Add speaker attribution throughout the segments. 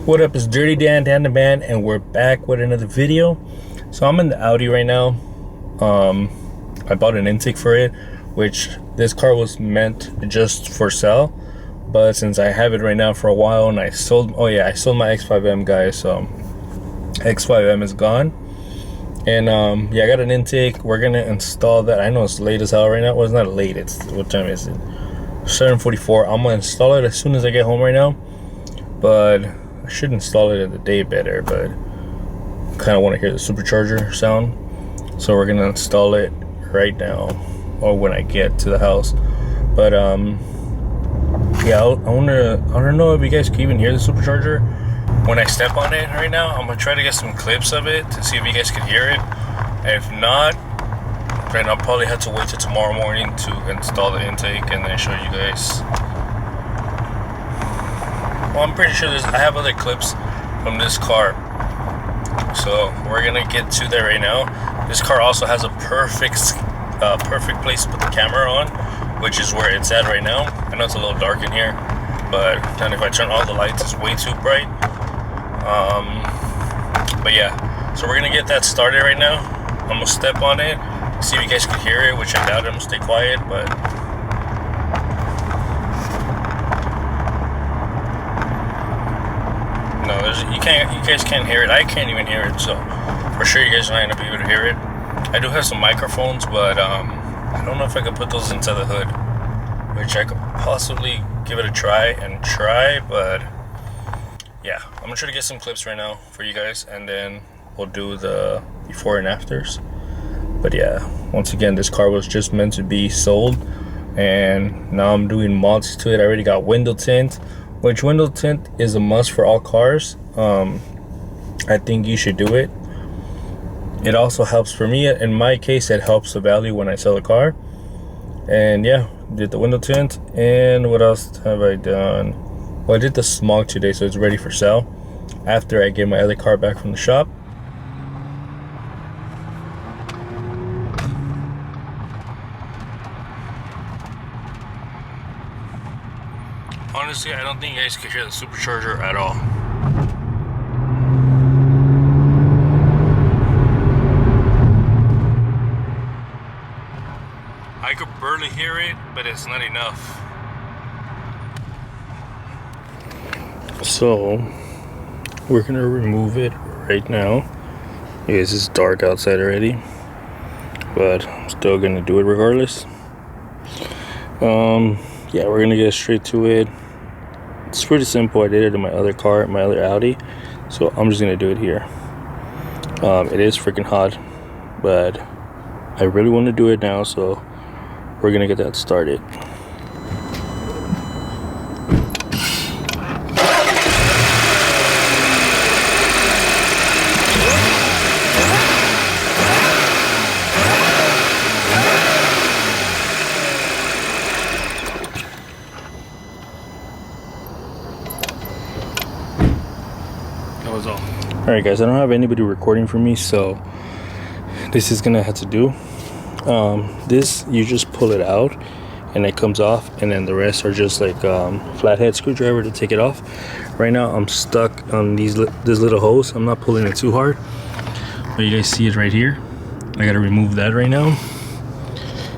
Speaker 1: What up, it's Dirty Dan, Dan the Man, and we're back with another video. So I'm in the Audi right now. I bought an intake for it, which this car was meant just for sale, but since I have it right now for a while and I sold my X5M, guys. So X5M is gone, and yeah, I got an intake. We're gonna install that. I know it's late as hell right now. Well, it's not late, it's, what time is it? 7:44. I'm gonna install it as soon as I get home right now, but I should install it in the day better, but I kind of want to hear the supercharger sound, so we're gonna install it right now or when I get to the house. But yeah, I don't know if you guys can even hear the supercharger when I step on it right now. I'm gonna try to get some clips of it to see if you guys can hear it. If not, then I'll probably have to wait till tomorrow morning to install the intake and then show you guys. Well, I'm pretty sure I have other clips from this car, so we're gonna get to that right now. This car also has a perfect place to put the camera on, which is where it's at right now. I know it's a little dark in here, but then if I turn all the lights, it's way too bright. But yeah, so we're gonna get that started right now. I'm gonna step on it, see if you guys can hear it, which I doubt. I'm gonna stay quiet, but no, you guys can't hear it. I can't even hear it, so for sure you guys are not gonna be able to hear it. I do have some microphones, but I don't know if I could put those inside the hood, which I could possibly give it a try, but yeah, I'm gonna try to get some clips right now for you guys, and then we'll do the before and afters. But yeah, once again, this car was just meant to be sold, and now I'm doing mods to it. I already got window tint, which window tint is a must for all cars. I think you should do it. It also helps, for me in my case, it helps the value when I sell a car. And yeah, did the window tint. And what else have I done? Well, I did the smog today, so it's ready for sale after I get my other car back from the shop. Honestly, I don't think you guys can hear the supercharger at all. I could barely hear it, but it's not enough. So we're gonna remove it right now. I guess it's dark outside already, but I'm still gonna do it regardless. Yeah, we're gonna get straight to it. It's pretty simple. I did it in my other car, my other Audi, so I'm just gonna do it here. It is freaking hot, but I really want to do it now, so we're gonna get that started. That was all. Alright guys, I don't have anybody recording for me, so this is gonna have to do. This, you just pull it out and it comes off, and then the rest are just like flathead screwdriver to take it off. Right now I'm stuck on this little hose. I'm not pulling it too hard, but you guys see it right here. I gotta remove that right now,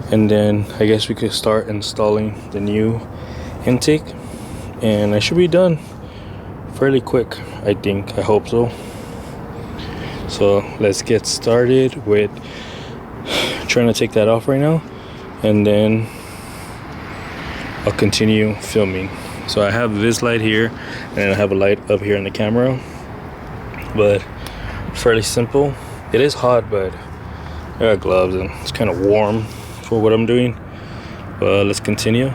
Speaker 1: and then I guess we could start installing the new intake, and I should be done fairly quick, I think. I hope so. So let's get started with trying to take that off right now, and then I'll continue filming. So I have this light here, and I have a light up here in the camera, but fairly simple. It is hot, but I got gloves and it's kind of warm for what I'm doing, but let's continue.